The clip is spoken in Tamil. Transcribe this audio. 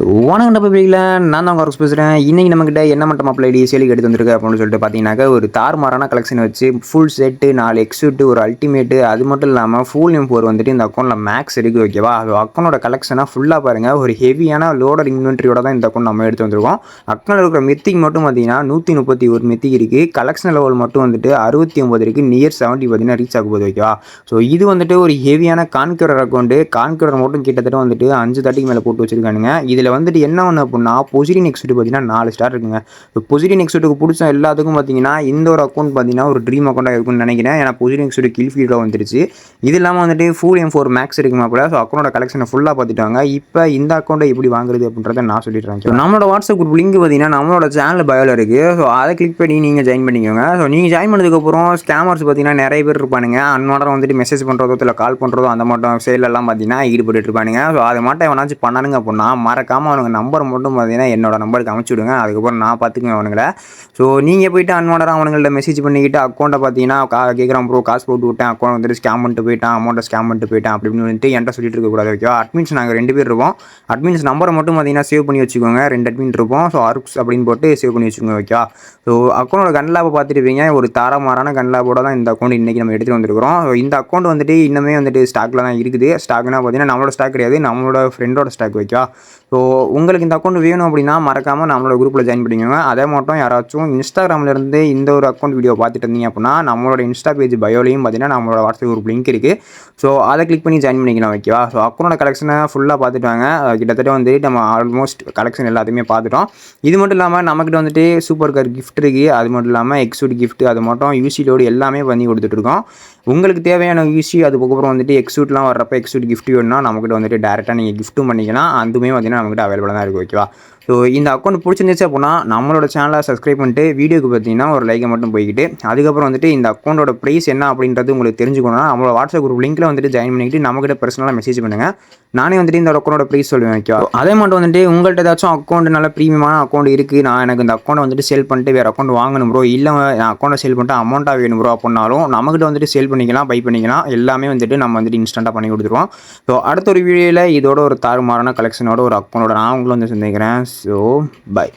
வணக்கம் பப்ளிக்ல நான் தான் உங்கள் பேசுகிறேன். இன்றைக்கி நம்மக்கிட்ட என்ன மட்டும் மாப்பிள்ளை ஐடி சேலுக்கு எடுத்து வந்திருக்கு அப்படின்னு சொல்லிட்டு பார்த்தீங்கன்னாக்கா ஒரு தாறுமாறான கலெக்ஷன் வச்சு ஃபுல் செட்டு 4 எக்ஸூட்டு ஒரு அல்டிமேட்டு அது மட்டும் இல்லாமல் ஃபுல் M4 வந்துட்டு இந்த அக்கௌண்ட்டில் மேக்ஸ் இருக்குது ஓகேவா. அது அக்கௌண்டோட கலெக்ஷனாக ஃபுல்லாக பாருங்கள். ஒரு ஹெவியான லோடர் இன்வென்ட்ரியோட தான் இந்த அக்கௌண்ட் நம்ம எடுத்து வந்திருக்கோம். அக்கௌண்ட்டில் இருக்கிற மெத்திக் மட்டும் பார்த்தீங்கன்னா 131 மெத்திக் இருக்குது. கலெக்ஷன் லெவல் மட்டும் வந்துட்டு 69 இருக்குது. நியர் 70 பார்த்தீங்கன்னா ரீச் ஆக போகுது ஓகேவா. ஸோ இது வந்துட்டு ஒரு ஹெவியான கான்கரர் அக்கௌண்ட்டு. கான்கரர் மட்டும் கிட்டத்தட்ட வந்துட்டு 5 30 மேலே போட்டு வச்சிருக்கானுங்க. இதில் வந்துட்டு என்ன ஒன்று அப்படின்னா பொசிடின் எக்ஸூட் பார்த்தீங்கன்னா 4 ஸ்டார் இருக்குங்க. இப்போ பொசிடின் எக்ஸூட்டுக்கு பிடிச்ச எல்லாத்துக்கும் பார்த்தீங்கன்னா இந்த ஒரு அக்கௌண்ட் பார்த்தீங்கன்னா ஒரு ட்ரீம் அக்கௌண்ட்டாக இருக்கும்னு நினைக்கிறேன். ஏன்னா பொசிடின் எக்ஸூட் கில் ஃபீல்டில் வந்துருச்சு. இது இல்லாமல் வந்துட்டு ஃபுல் M4 மேக்ஸ் இருக்குமா கூட. ஸோ அக்கௌண்டோட கலெக்ஷனை ஃபுல்லாக பார்த்துட்டாங்க. இப்போ இந்த அக்கௌண்ட்டை எப்படி வாங்குறது அப்படின்றத நான் சொல்லிடுறேன். ஸோ நம்மளோட வாட்ஸ்அப் குரூப் லிங்க் பார்த்தீங்கன்னா நம்மளோட சேனல் பயோவில் இருக்குது. ஸோ அதை கிளிக் பண்ணி நீங்கள் ஜாயின் பண்ணிக்கோங்க. ஸோ நீங்கள் ஜாயின் பண்ணதுக்கப்புறம் ஸ்கேமர்ஸ் பார்த்தீங்கன்னா நிறைய பேர் இருப்பானுங்க. அன்வான்டடாக வந்துட்டு மெசேஜ் பண்ணுறதோ இல்லை கால் பண்ணுறதோ அந்த மட்டும் செயலெல்லாம் பார்த்தீங்கன்னா ஈடுபட்டு இருப்பானுங்க. ஸோ அதை மட்டும் எவனாச்சும் பண்ணானுங்க அப்படின்னா மறக்காமல் அவனுங்க நம்பர் மட்டும் பார்த்தீங்கன்னா என்னோட நம்பருக்கு அனுப்பிச்சி விடுங்க. அதுக்கப்புறம் நான் பார்த்துக்குவேன் அவனுங்களை. ஸோ நீங்கள் போய்ட்டு அன்வான்டடாக அவனுங்கள்ட்ட மெசேஜ் பண்ணிக்கிட்டு அக்கௌண்ட்டை பார்த்தீங்கன்னா கேட்குறான் ப்ரோ காசு போட்டு விட்டேன், அக்கௌண்ட் வந்துட்டு ஸ்கேம் பண்ணிட்டு போயிட்டான், அமௌண்ட்டை ஸ்கேம் பண்ணிட்டு போயிட்டான் அப்படின்னு வந்துட்டு என்கிட்ட சொல்லிட்டு இருக்கக்கூடாது ஓகேவா. அட்மின்ஸ் நாங்கள் 2 பேர் இருப்போம். அட்மின்ஸ் நம்பரை மட்டும் பார்த்தீங்கன்னா சேவ் பண்ணி வச்சுக்கோங்க. 2 அட்மின் இருப்போம். ஸோ ஆர்க்ஸ் அப்படின்னு போட்டு சேவ் பண்ணி வச்சுக்கோங்க ஓகேவா. ஸோ அக்கௌண்டோட கன்லாபை பார்த்துருப்பீங்க. ஒரு தாரமாரான கன்லாபோட தான் இந்த அக்கௌண்ட் இன்றைக்கி நம்ம எடுத்துகிட்டு வந்துருக்கிறோம். ஸோ இந்த அக்கௌண்ட் வந்துட்டு இன்னுமே வந்துட்டு ஸ்டாக்கில் தான் இருக்குது. ஸ்டாக்னா பார்த்தீங்கன்னா நம்மளோட ஸ்டாக் கிடையாது, நம்மளோட ஃப்ரெண்டோட ஸ்டாக் ஓகேவா. ஸோ உங்களுக்கு இந்த அக்கௌண்ட் வேணும் அப்படின்னா மறக்காமல் நம்மளோட குரூப்பில் ஜாயின் பண்ணிக்கோங்க. அதே மட்டும் யாராச்சும் இன்ஸ்டாகிராமிலேருந்து இந்த ஒரு அக்கௌண்ட் வீடியோ பார்த்துட்டு இருந்தீங்க அப்படின்னா நம்மளோட இன்ஸ்டா பேஜ் பயோலையும் பார்த்தீங்கன்னா நம்மளோட வாட்ஸ்அப் குரூப் லிங்க் இருக்குது. ஸோ அதை கிளிக் பண்ணி ஜாயின் பண்ணிக்கலாம் ஓகேவா. ஸோ அக்கௌண்டோட கலெக்ஷனை ஃபுல்லாக பார்த்துட்டாங்க. கிட்டத்தட்ட வந்து நம்ம ஆல்மோஸ்ட் கலெக்ஷன் எல்லாத்தையுமே பார்த்துட்டோம். இது மட்டும் இல்லாமல் நம்மக்கிட்ட வந்துட்டு சூப்பர் கார் கிஃப்ட் இருக்குது. அது மட்டும் இல்லாமல் எக்ஸூட் கிஃப்ட் அது மட்டும் யூசி லோடு எல்லாமே பண்ணி கொடுத்துட்ருக்கோம். உங்களுக்கு தேவையான யூசி அதுக்கப்புறம் வந்துட்டு எக்ஸூட்லாம் வர்றப்போ எக்ஸூட் கிஃப்ட் வேணும்னா நம்மக்கிட்ட வந்துட்டு டேரெக்டாக நீங்கள் கிஃப்ட்டும் பண்ணிக்கலாம். அதுவுமே பார்த்தீங்கன்னா நம்மக்கிட்ட அவைலபிளாக தான் இருக்குது ஓகேவா. ஸோ இந்த அக்கௌண்ட் பிடிச்சிருந்துச்சு அப்படின்னா நம்மளோட சேனலை சப்ஸ்கிரைப் பண்ணிட்டு வீடியோக்கு பார்த்தீங்கன்னா ஒரு லைக்கை மட்டும் போய்கிட்டு அதுக்கப்புறம் வந்துட்டு இந்த அக்கௌண்ட்டோட ப்ரைஸ் என்ன அப்படின்றது உங்களுக்கு தெரிஞ்சுக்கணும்னா நம்மளோட வாட்ஸ்அப் குரூப் லிங்க்கில் வந்துட்டு ஜாயின் பண்ணிக்கிட்டு நம்மக்கிட்ட பர்சனலாக மெசேஜ் பண்ணுங்கள். நானே வந்துட்டு இந்த அக்கௌண்டோட ப்ரைஸ் சொல்லுவேன் ஓகேவா. அதே மட்டும் வந்துட்டு உங்கள்கிட்ட ஏதாச்சும் அக்கௌண்ட் நல்ல ப்ரீமியமான அக்கௌண்ட் இருக்குது, நான் எனக்கு இந்த அக்கௌண்ட்டை வந்துட்டு சேல் பண்ணிட்டு வேறு அக்கௌண்ட் வாங்கணும் ப்ரோ, இல்லை நான் அக்கௌண்ட்டை சேல் பண்ணிட்டு அமௌண்ட்டாக வேணும் ப்ரோ அப்படின்னாலும் நம்மக்கிட்ட வந்துட்டு சேல் பண்ணிக்கலாம், பை பண்ணிக்கலாம். எல்லாமே வந்துட்டு நம்ம வந்துட்டு இன்ஸ்டண்ட்டாக பண்ணி கொடுத்துருவோம். ஸோ அடுத்த ஒரு வீடியோவில் இதோட ஒரு தாறுமாறான கலெக்ஷனோட ஒரு அக்கௌண்டோட நான் உங்களை வந்து சந்திக்கிறேன். So by.